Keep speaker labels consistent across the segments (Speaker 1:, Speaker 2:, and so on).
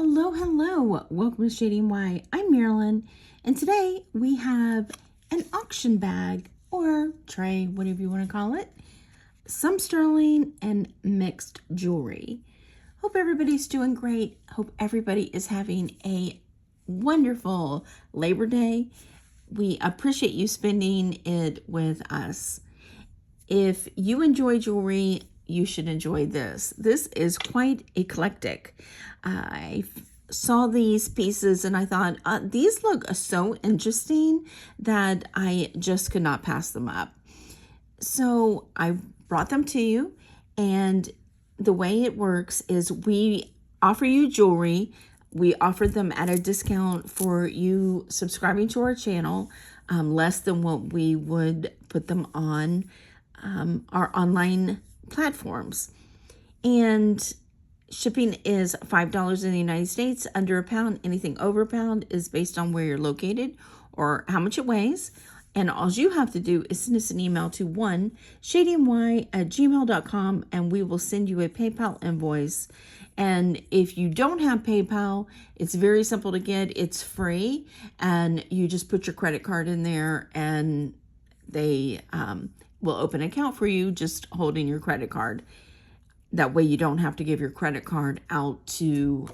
Speaker 1: Hello, hello. Welcome to Shady and Why. I'm Marilyn, and today we have an auction bag or tray, whatever you want to call it. Some sterling and mixed jewelry. Hope everybody's doing great. Hope everybody is having a wonderful Labor Day. We appreciate you spending it with us. If you enjoy jewelry, you should enjoy this. This is quite eclectic. I saw these pieces and I thought, these look so interesting that I just could not pass them up. So I brought them to you, and the way it works is we offer you jewelry. We offer them at a discount for you subscribing to our channel, less than what we would put them on our online platforms. And shipping is $5 in the United States, under £1. Anything over £1 is based on where you're located or how much it weighs. And all you have to do is send us an email to shadyandwhy@gmail.com, and we will send you a PayPal invoice. And if you don't have PayPal, it's very simple to get. It's free, and you just put your credit card in there, and they will open an account for you just holding your credit card. That way you don't have to give your credit card out to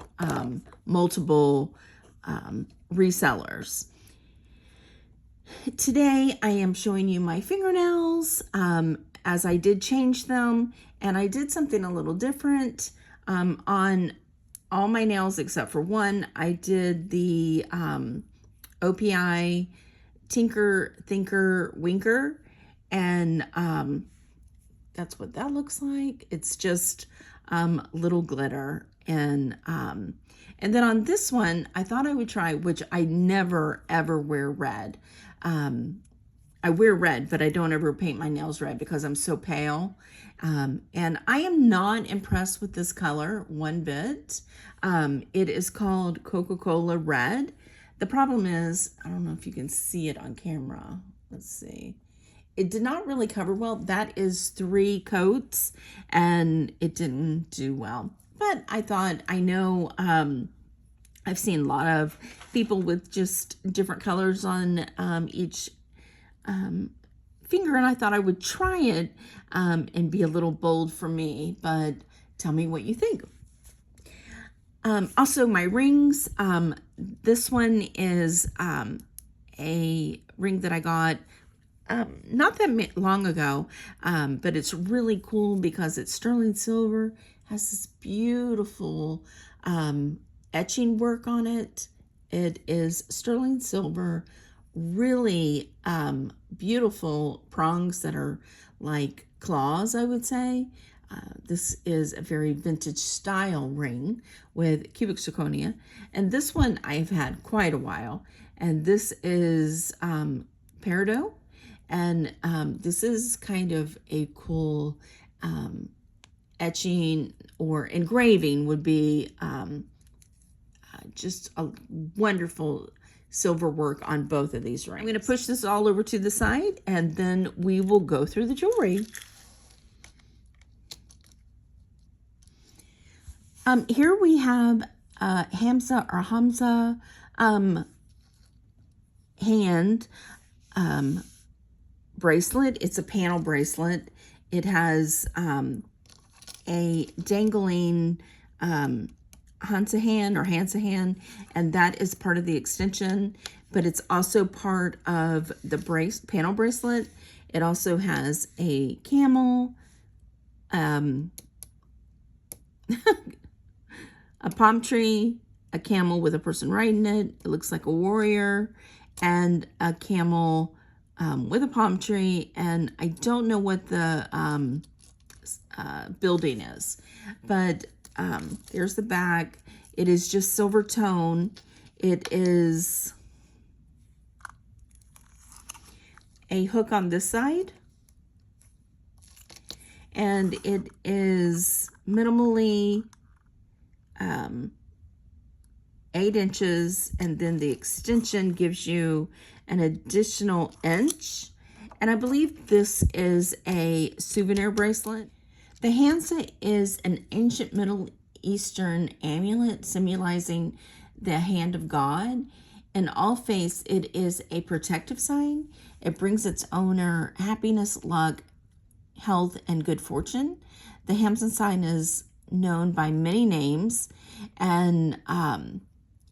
Speaker 1: multiple resellers. Today I am showing you my fingernails, as I did change them, and I did something a little different on all my nails except for one. I did the OPI Tinker Thinker Winker, and that's what that looks like. It's just little glitter. And then on this one, I thought I would try, which I never ever wear red. I wear red, but I don't ever paint my nails red because I'm so pale. And I am not impressed with this color one bit. It is called Coca-Cola Red. The problem is, I don't know if you can see it on camera. Let's see. It did not really cover well. That is 3 coats, and it didn't do well. But I thought, I know I've seen a lot of people with just different colors on each finger, and I thought I would try it and be a little bold for me, but tell me what you think. Also, my rings. This one is a ring that I got not that long ago, but it's really cool because it's sterling silver, has this beautiful etching work on it. It is sterling silver, really beautiful prongs that are like claws, I would say. This is a very vintage style ring with cubic zirconia, and this one I've had quite a while, and this is peridot. And this is kind of a cool etching or engraving would be just a wonderful silver work on both of these rings. I'm going to push this all over to the side, and then we will go through the jewelry. Here we have Hamsa or Hamsa hand bracelet. It's a panel bracelet. It has a dangling Hamsa hand, and that is part of the extension, but it's also part of the panel bracelet. It also has a camel, a palm tree, a camel with a person riding it. It looks like a warrior, and a camel with a palm tree, and I don't know what the building is, but there's the back. It is just silver tone. It is a hook on this side, and it is minimally 8 inches, and then the extension gives you an additional inch. And I believe this is a souvenir bracelet. The Hamsa is an ancient Middle Eastern amulet symbolizing the hand of God. In all faiths, it is a protective sign. It brings its owner happiness, luck, health, and good fortune. The Hamsa sign is known by many names, and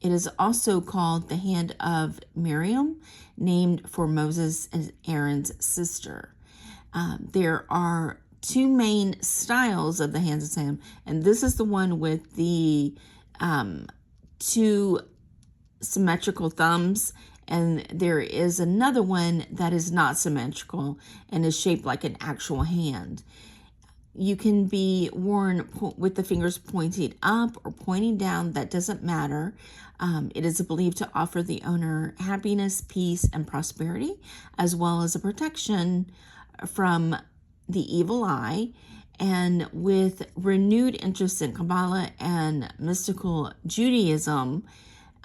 Speaker 1: it is also called the hand of Miriam, named for Moses and Aaron's sister. There are two main styles of the hands of Sam, and this is the one with the two symmetrical thumbs, and there is another one that is not symmetrical and is shaped like an actual hand. You can be worn with the fingers pointing up or pointing down. That doesn't matter. It is believed to offer the owner happiness, peace, and prosperity, as well as a protection from the evil eye. And with renewed interest in Kabbalah and mystical Judaism,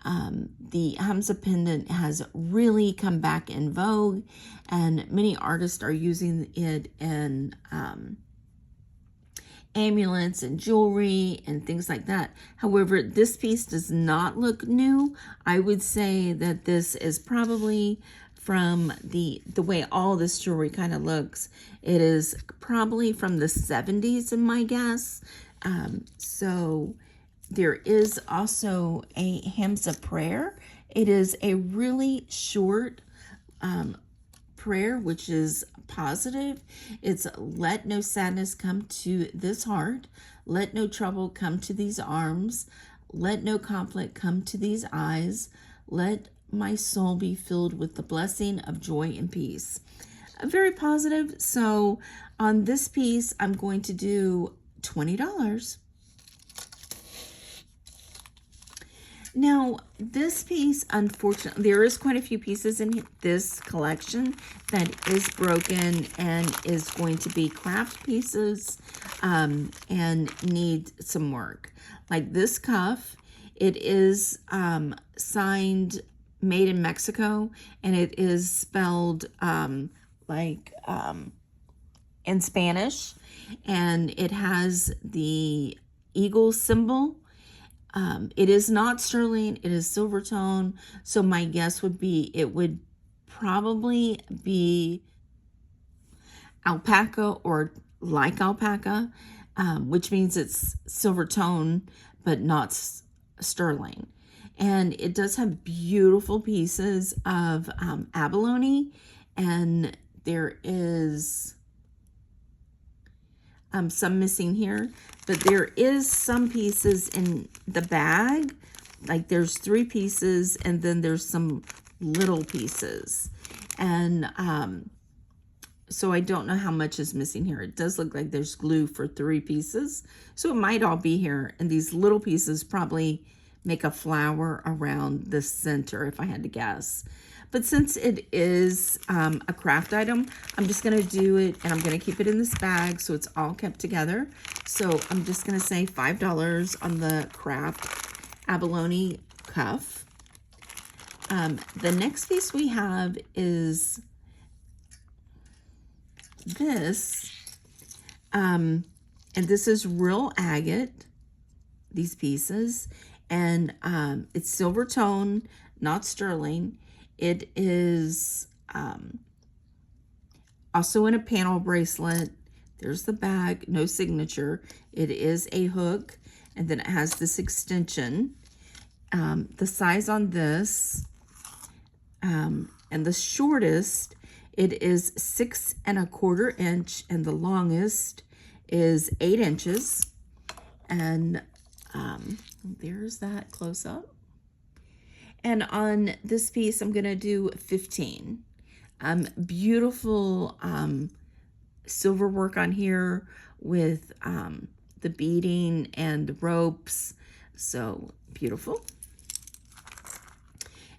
Speaker 1: the Hamsa pendant has really come back in vogue, and many artists are using it in amulets and jewelry and things like that. However, this piece does not look new. I would say that this is probably, from the way all this jewelry kind of looks, it is probably from the 70s in my guess. So there is also a Hamsa prayer. It is a really short prayer, which is positive. It's let no sadness come to this heart. Let no trouble come to these arms. Let no conflict come to these eyes. Let my soul be filled with the blessing of joy and peace. Very positive. So on this piece, I'm going to do $20. Now, this piece, unfortunately, there is quite a few pieces in this collection that is broken and is going to be craft pieces and need some work. Like this cuff, it is signed made in Mexico, and it is spelled in Spanish, and it has the eagle symbol. It is not sterling, it is silver tone, so my guess would be it would probably be alpaca or like alpaca, which means it's silver tone but not sterling. And it does have beautiful pieces of abalone, and there is some missing here, but there is some pieces in the bag. Like there's 3 pieces, and then there's some little pieces, and so I don't know how much is missing here. It does look like there's glue for 3 pieces, so it might all be here, and these little pieces probably make a flower around the center, if I had to guess. But since it is a craft item, I'm just going to do it, and I'm going to keep it in this bag so it's all kept together. So I'm just going to say $5 on the craft abalone cuff. The next piece we have is this, and this is real agate, these pieces, and it's silver tone, not sterling. It is also in a panel bracelet. There's the bag, no signature. It is a hook, and then it has this extension. The size on this, and the shortest, it is 6 1/4 inch, and the longest is 8 inches. And there's that close up. And on this piece, I'm going to do 15. Beautiful silver work on here with the beading and the ropes. So beautiful.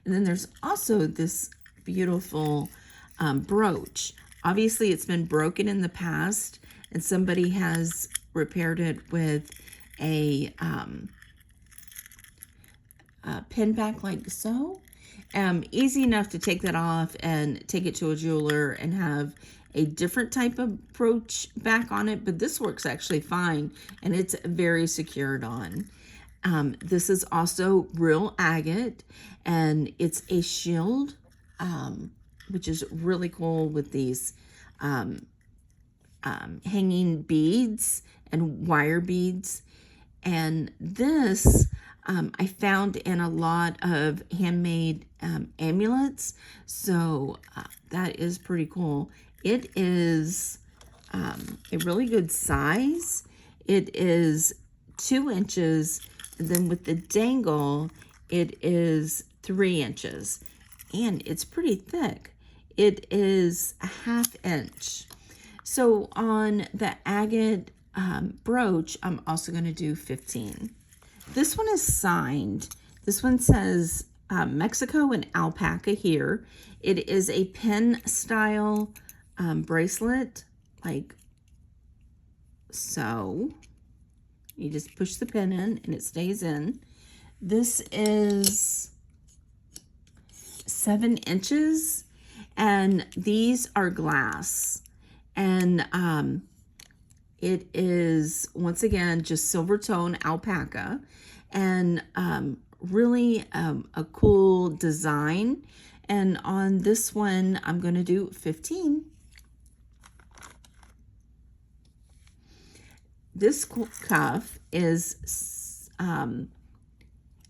Speaker 1: And then there's also this beautiful brooch. Obviously, it's been broken in the past, and somebody has repaired it with a pin back like so, Easy enough to take that off and take it to a jeweler and have a different type of brooch back on it, but this works actually fine, and it's very secured on. This is also real agate, and it's a shield, which is really cool with these hanging beads and wire beads. And this I found in a lot of handmade amulets, so that is pretty cool. It is a really good size. It is 2 inches, and then with the dangle, it is 3 inches, and it's pretty thick. It is a 1/2 inch. So on the agate brooch, I'm also going to do 15. This one is signed. This one says Mexico and alpaca here. It is a pin style bracelet, like so. You just push the pin in and it stays in. This is 7 inches, and these are glass. And it is, once again, just silver tone alpaca, and really a cool design. And on this one, I'm going to do 15. This cuff is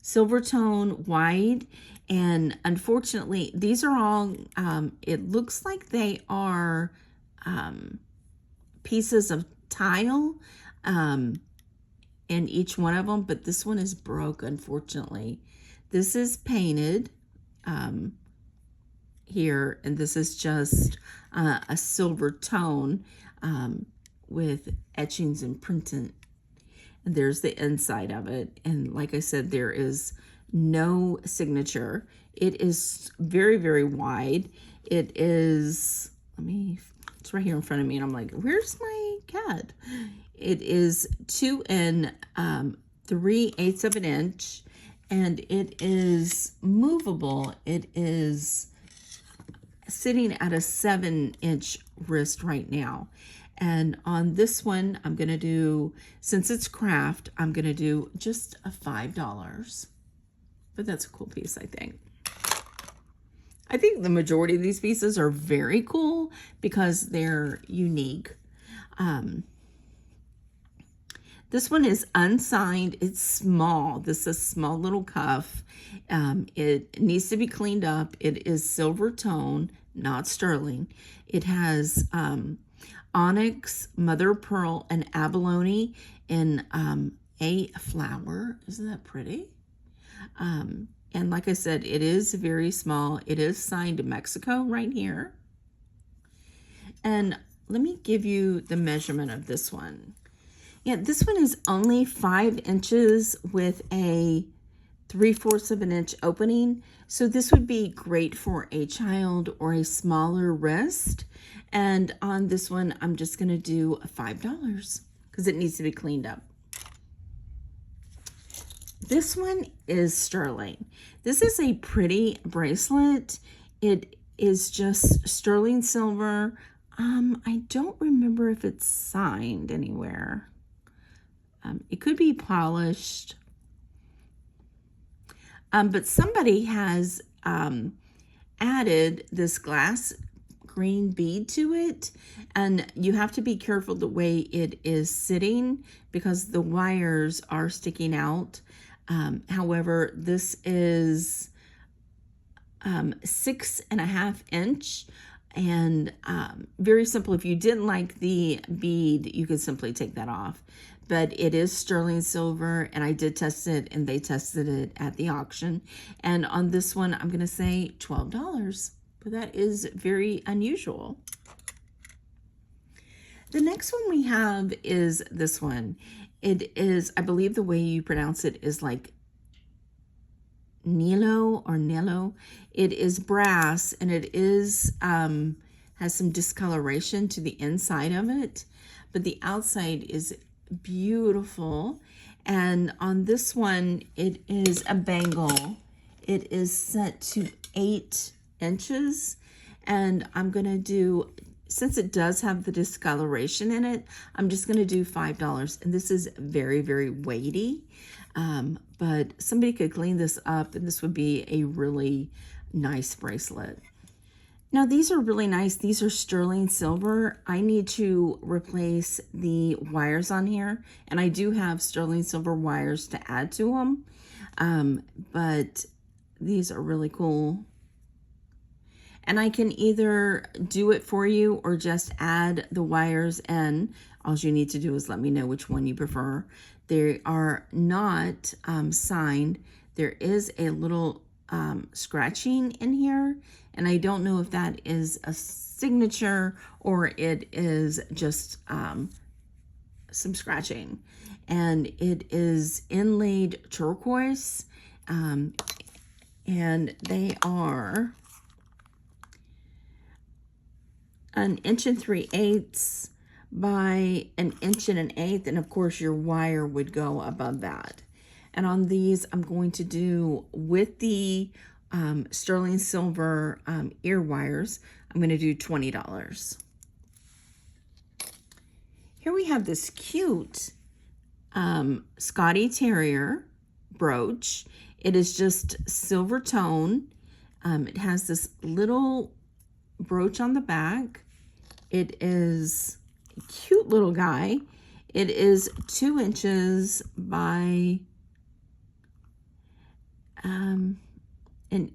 Speaker 1: silver tone wide, and unfortunately, these are all, it looks like they are pieces of tile in each one of them, but this one is broke, unfortunately. This is painted here, and this is just a silver tone with etchings and printing. And there's the inside of it, and like I said, there is no signature. It is very, very wide. It is, it's right here in front of me, and I'm like, where's my cat? It is 2 3/8 of an inch, and it is movable. It is sitting at a 7-inch wrist right now. And on this one, I'm going to do, since it's craft, I'm going to do just a $5. But that's a cool piece, I think. I think the majority of these pieces are very cool because they're unique. This one is unsigned. It's small. This is a small little cuff. It needs to be cleaned up. It is silver tone, not sterling. It has onyx, mother of pearl, and abalone in a flower. Isn't that pretty? And like I said, it is very small. It is signed Mexico right here. And let me give you the measurement of this one. Yeah, this one is only 5 inches with a 3/4 of an inch opening. So this would be great for a child or a smaller wrist. And on this one, I'm just going to do $5 because it needs to be cleaned up. This one is sterling. This is a pretty bracelet. It is just sterling silver. I don't remember if it's signed anywhere. It could be polished. But somebody has added this glass green bead to it, and you have to be careful the way it is sitting because the wires are sticking out. However, this is 6.5 inch, and very simple. If you didn't like the bead, you could simply take that off. But it is sterling silver, and I did test it, and they tested it at the auction. And on this one, I'm going to say $12, but that is very unusual. The next one we have is this one. It is, I believe the way you pronounce it is like Nilo or Nilo. It is brass, and it is has some discoloration to the inside of it, but the outside is beautiful. And on this one, it is a bangle. it is set to 8 inches. And I'm going to do, since it does have the discoloration in it, I'm just going to do $5. And this is very, very weighty. But somebody could clean this up and this would be a really nice bracelet. Now these are really nice. These are sterling silver. I need to replace the wires on here, and I do have sterling silver wires to add to them. But these are really cool. And I can either do it for you or just add the wires in. All you need to do is let me know which one you prefer. They are not signed. There is a little scratching in here, and I don't know if that is a signature or it is just some scratching. And it is inlaid turquoise, and they are 1 3/8 inches by 1 1/8 inches, and of course your wire would go above that. And on these, I'm going to do, with the sterling silver ear wires, I'm going to do $20. Here we have this cute Scotty Terrier brooch. It is just silver tone. It has this little brooch on the back. It is a cute little guy. It is 2 inches by 1 3/8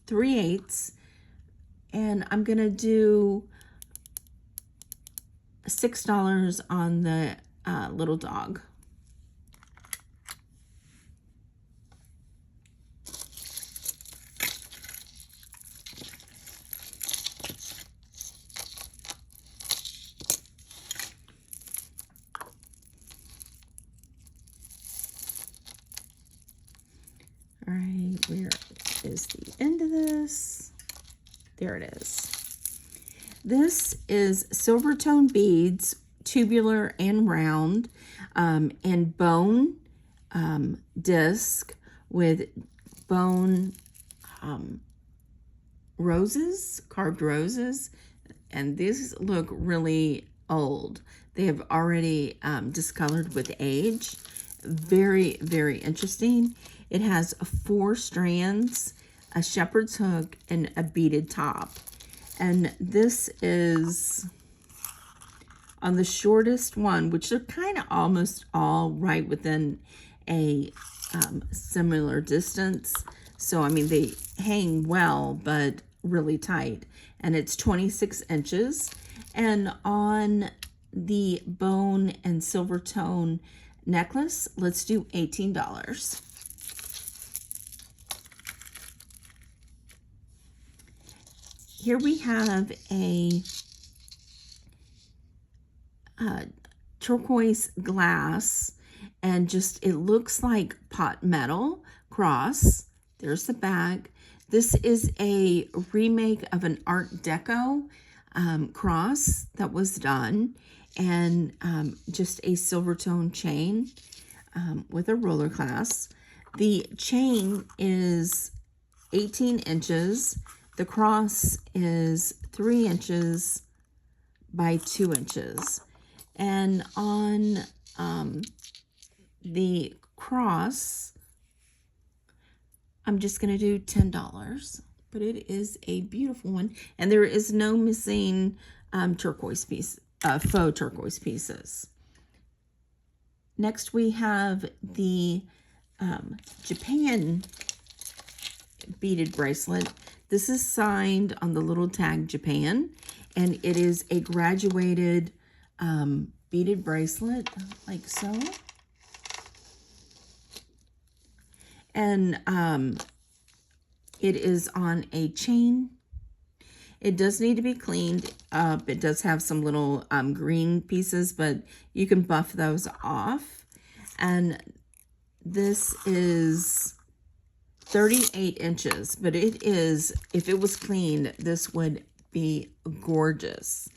Speaker 1: inches, and I'm gonna do $6 on the little dog. All right, where is the end of this? There it is. This is silver tone beads, tubular and round, and bone disc with bone roses, carved roses, and these look really old. They have already discolored with age. Very, very interesting. It has 4 strands, a shepherd's hook, and a beaded top. And this is on the shortest one, which are kind of almost all right within a similar distance. So, I mean, they hang well, but really tight. And it's 26 inches. And on the bone and silver tone necklace, let's do $18. Here we have a turquoise glass, and just, it looks like pot metal cross. There's the back. This is a remake of an Art Deco cross that was done, and just a silver tone chain with a roller clasp. The chain is 18 inches. The cross is 3 inches by 2 inches. And on the cross, I'm just going to do $10. But it is a beautiful one. And there is no missing turquoise piece, faux turquoise pieces. Next we have the Japan beaded bracelet. This is signed on the little tag Japan, and it is a graduated beaded bracelet, like so. And it is on a chain. It does need to be cleaned up. It does have some little green pieces, but you can buff those off. And this is 38 inches, but it is, if it was cleaned, this would be gorgeous.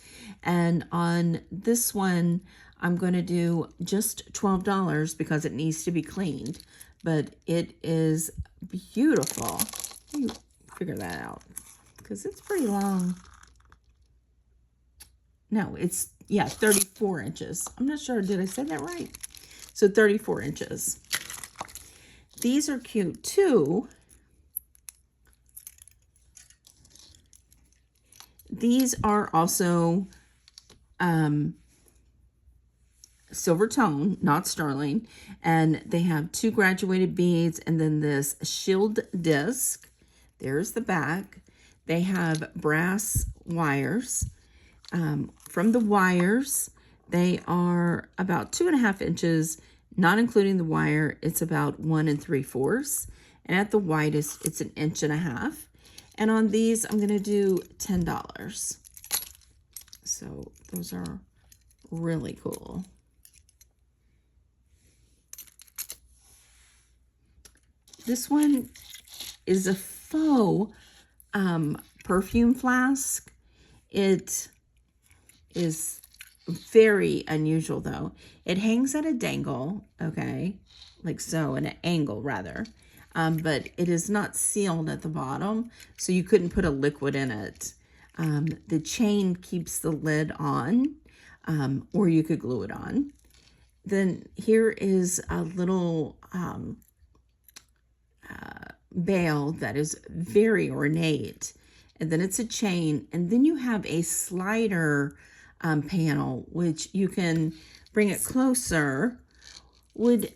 Speaker 1: And on this one, I'm going to do just $12 because it needs to be cleaned. but it is beautiful. Let me figure that out because it's pretty long. No, it's, yeah, 34 inches. I'm not sure. Did I say that right? So 34 inches. These are cute too. These are also silver tone, not sterling, and they have 2 graduated beads and then this shield disc. There's the back. They have brass wires. From the wires, they are about 2.5 inches, not including the wire. It's about 1 3/4, and at the widest, it's 1.5 inches. And on these, I'm going to do $10. So those are really cool. This one is a faux perfume flask. It is very unusual though. It hangs at a dangle, okay, like so, an angle rather. But it is not sealed at the bottom, so you couldn't put a liquid in it. The chain keeps the lid on, or you could glue it on. Then here is a little bail that is very ornate, and then it's a chain, and then you have a slider panel, which you can bring it closer, would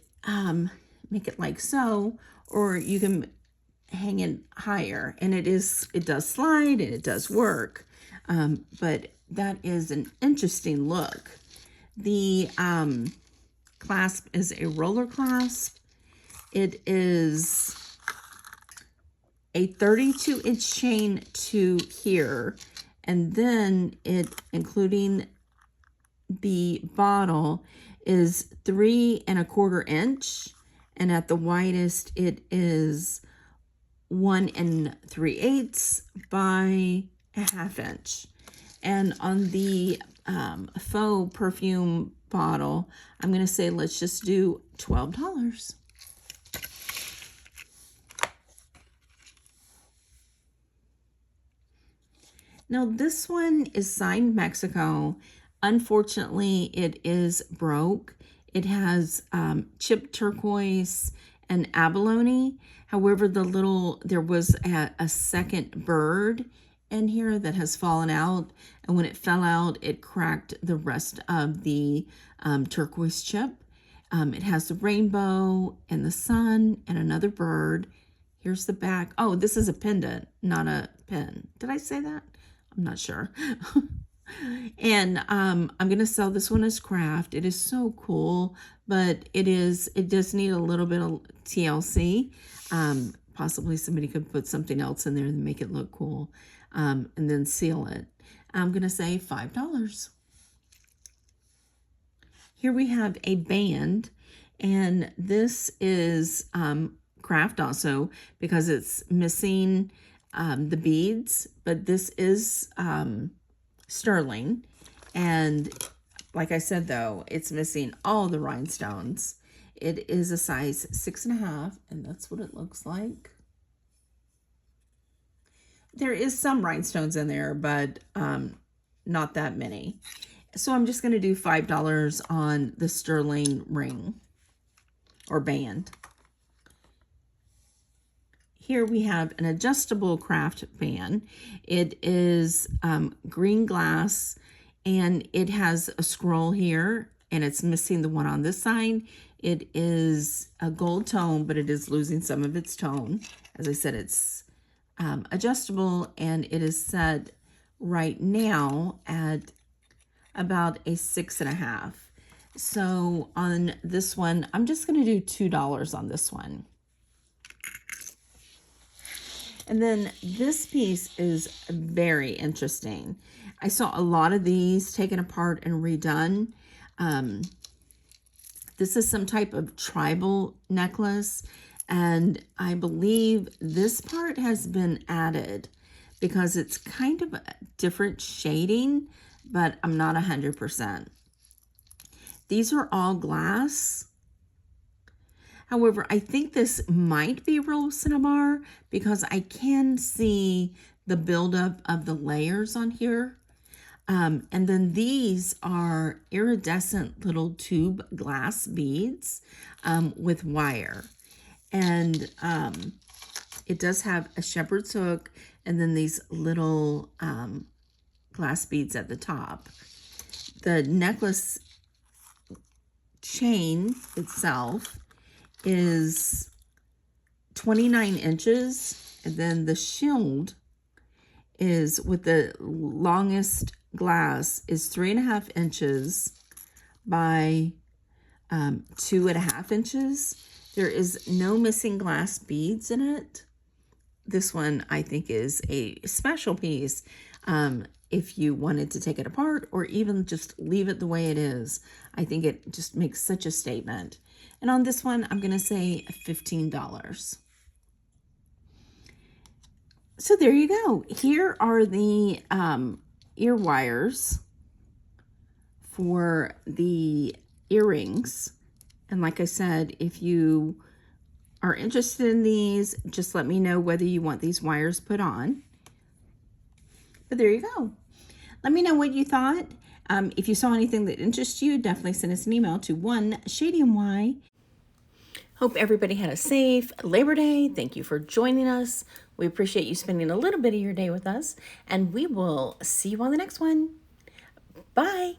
Speaker 1: make it like so, or you can hang it higher, and it does slide and it does work, but that is an interesting look. The clasp is a roller clasp. It is a 32-inch chain to here, and then it, including the bottle, is 3 1/4 inch, and at the widest it is 1 3/8 by 1/2 inch. And on the faux perfume bottle, I'm going to say let's just do $12. Now this one is signed Mexico. Unfortunately, it is broke. It has chipped turquoise and abalone. However, there was a second bird in here that has fallen out, and when it fell out, it cracked the rest of the turquoise chip. It has the rainbow and the sun and another bird. Here's the back. Oh, this is a pendant, not a pin. Did I say that? I'm not sure. And I'm going to sell this one as craft. It is so cool, but it does need a little bit of TLC. Possibly somebody could put something else in there and make it look cool, and then seal it. I'm going to say $5. Here we have a band, and this is craft also because it's missing the beads, but this is sterling, and like I said though, it's missing all the rhinestones. It is a size 6.5, and that's what it looks like. There is some rhinestones in there, but not that many. So I'm just going to do $5 on the sterling ring or band. Here we have an adjustable craft band. It is green glass, and it has a scroll here, and it's missing the one on this side. It is a gold tone, but it is losing some of its tone. As I said, it's adjustable, and it is set right now at about a 6.5. So on this one, I'm just going to do $2 on this one. And then this piece is very interesting. I saw a lot of these taken apart and redone. This is some type of tribal necklace, and I believe this part has been added because it's kind of a different shading, but I'm not 100%. These are all glass. However, I think this might be real cinnabar because I can see the buildup of the layers on here. And then these are iridescent little tube glass beads with wire. And it does have a shepherd's hook and then these little glass beads at the top. The necklace chain itself is 29 inches, and then the shield is, with the longest glass, is 3.5 inches by 2.5 inches. There is no missing glass beads in it. This one I think is a special piece if you wanted to take it apart or even just leave it the way it is. I think it just makes such a statement. And on this one, I'm going to say $15. So there you go. Here are the ear wires for the earrings. And like I said, if you are interested in these, just let me know whether you want these wires put on. But there you go. Let me know what you thought. If you saw anything that interests you, definitely send us an email to OneShadyMY. Hope everybody had a safe Labor Day. Thank you for joining us. We appreciate you spending a little bit of your day with us, and we will see you on the next one. Bye.